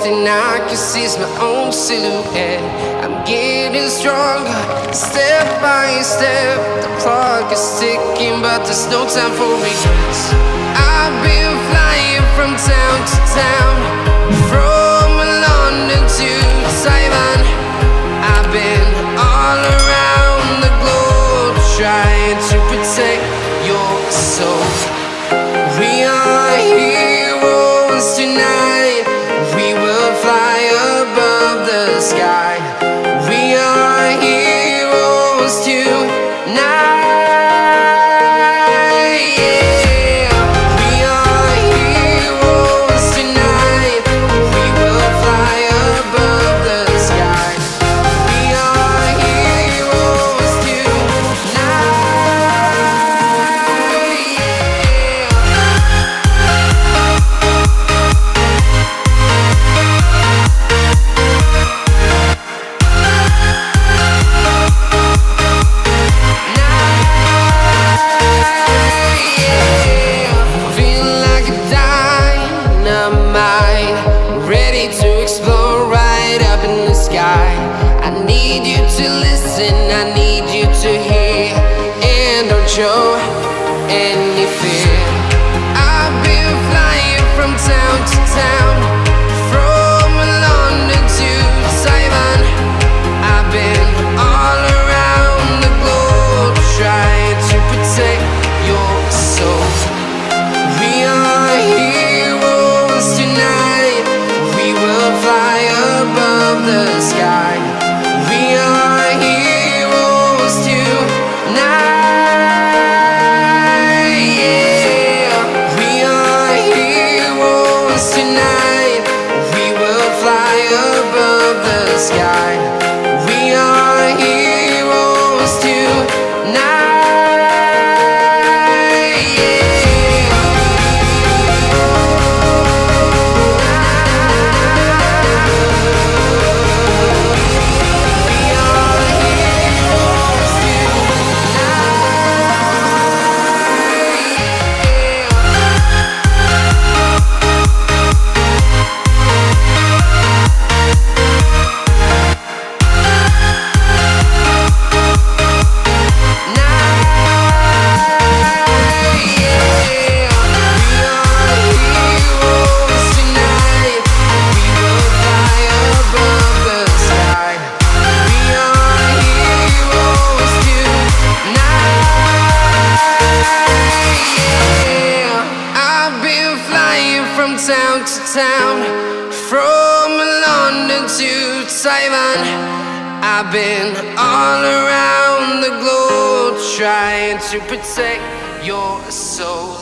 thing I can see is my own silhouette. I'm getting stronger, step by step. The clock is ticking, but there's no time for regrets. I've been flying from town to town, from London to Taiwan. I've been all around the globe, trying to protect your soul. We are heroes tonight. We will fly above the sky. We are heroes tonight. Yeah. We are heroes tonight. We will fly above the sky. We are heroes tonight. Show any fear. I've been flying from town to town, from London to Taiwan. I've been all around the globe, trying to protect your soul. We are heroes tonight. We will fly above the sky. We are heroes tonight. Sky. We are heroes tonight. Yeah. We are heroes town to town, from London to Taiwan. I've been all around the globe, trying to protect your soul.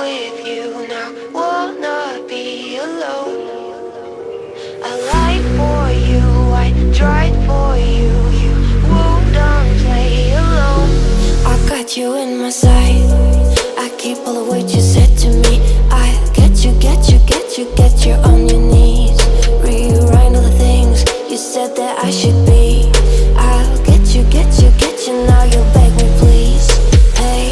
with you now, wanna be alone. I lied for you, I tried for you, you wouldn't play alone. I got you in my sight, I keep all the words you said to me. I get you, get you, get you, get you on your knees. Rewrite all the things you said that I should be. I'll get you, get you, get you, now you beg me please. Hey,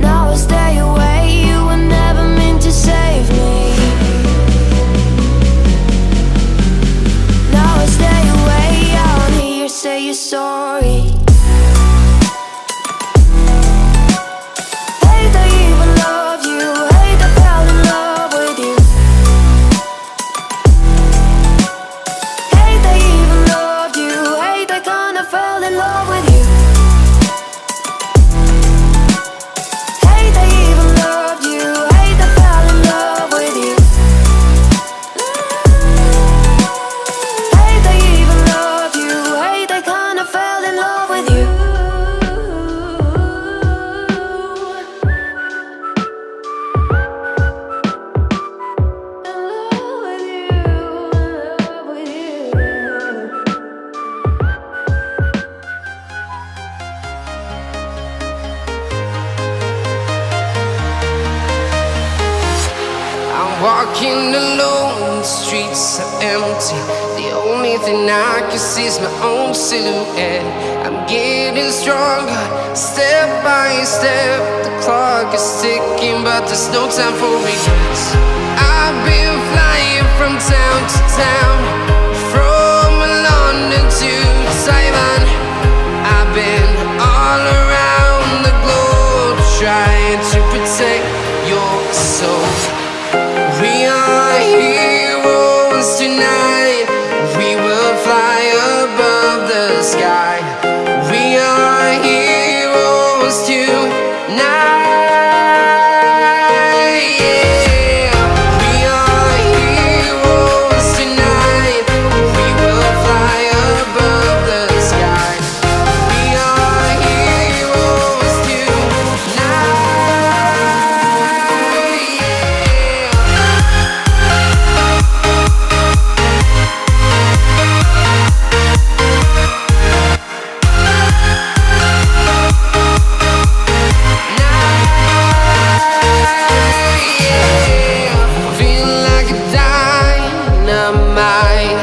now I stay away, you were never meant to save me. Now I stay away, I wanna hear you say you're sorry. Hate I even love you, hate I fell in love with you. Hate I even loved you, hate I kinda fell in love with you. Hate I even loved you, hate I fell in love with you. Hate I even loved you, hate I kinda fell in love with you. I'm walking alone, the streets are empty. The only thing I can see is my own silhouette. I'm getting stronger, step by step. The clock is ticking, but there's no time for regrets. I've been flying from town to town, from London to Taiwan. I've been all around the globe, trying to protect your soul. We are heroes tonight. We will fly above the sky. We are heroes tonight. Yeah. We are heroes tonight. We will fly above the sky. We are heroes tonight. Feel like a dynamite,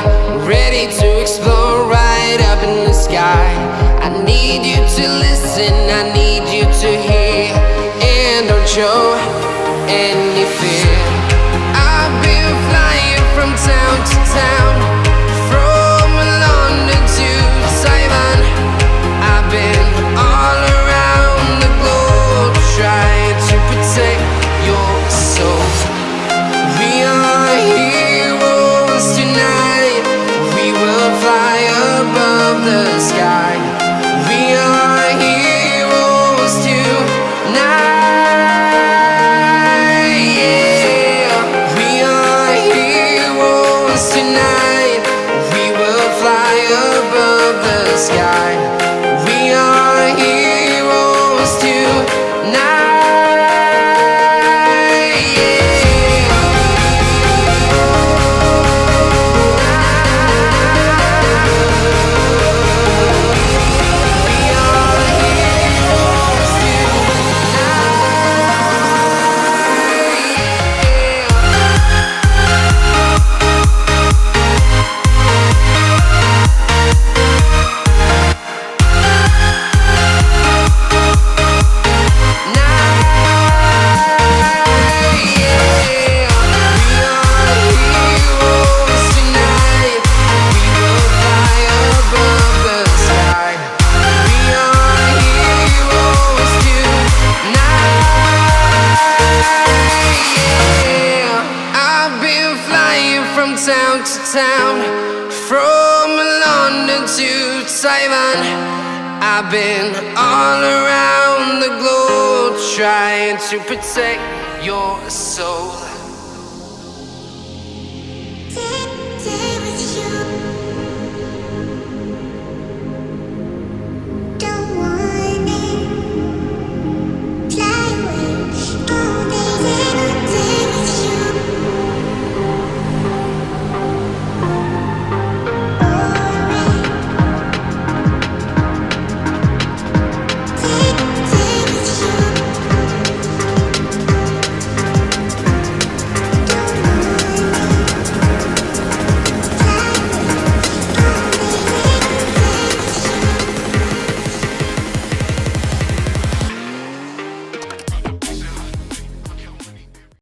ready to explode right up in the sky. I need you to listen, I need you to hear, and don't show any fear. I've been flying from town to town, from London to Taiwan. I've been all around the globe, trying to protect your soul. We are heroes tonight. We will fly above the sky. We are heroes tonight. Yeah. We are heroes tonight. We will fly above the sky. We are heroes tonight. Yeah. We are heroes town to town, from London to Taiwan. I've been all around the globe, trying to protect your soul.